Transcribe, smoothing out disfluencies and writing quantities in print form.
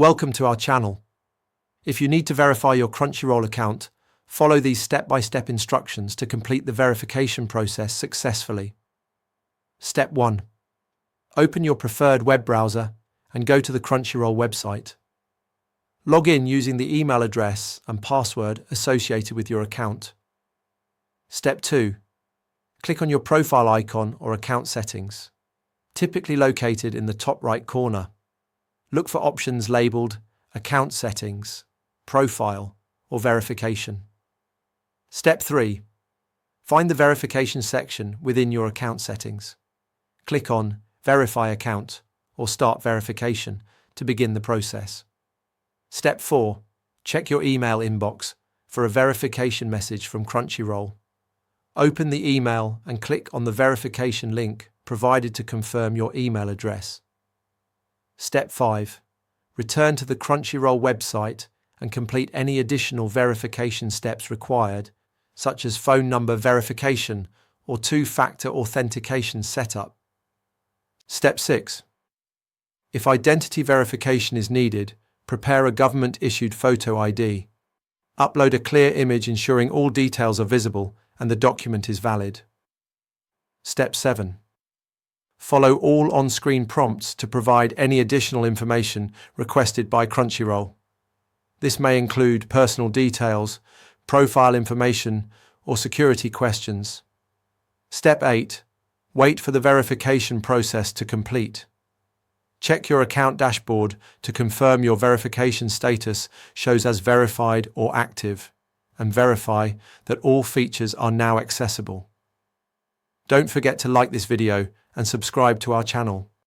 Welcome to our channel. If you need to verify your Crunchyroll account, follow these step-by-step instructions to complete the verification process successfully. Step 1. Open your preferred web browser and go to the Crunchyroll website. Log in using the email address and password associated with your account. Step 2. Click on your profile icon or account settings, typically located in the top right corner. Look for options labeled Account Settings, Profile, or Verification. Step 3. Find the verification section within your account settings. Click on Verify Account or Start Verification to begin the process. Step 4. Check your email inbox for a verification message from Crunchyroll. Open the email and click on the verification link provided to confirm your email address. Step 5. Return to the Crunchyroll website and complete any additional verification steps required, such as phone number verification or two-factor authentication setup. Step 6. If identity verification is needed, prepare a government-issued photo ID. Upload a clear image ensuring all details are visible and the document is valid. Step 7. Follow all on-screen prompts to provide any additional information requested by Crunchyroll. This may include personal details, profile information, or security questions. Step 8. Wait for the verification process to complete. Check your account dashboard to confirm your verification status shows as verified or active, and verify that all features are now accessible. Don't forget to like this video and subscribe to our channel.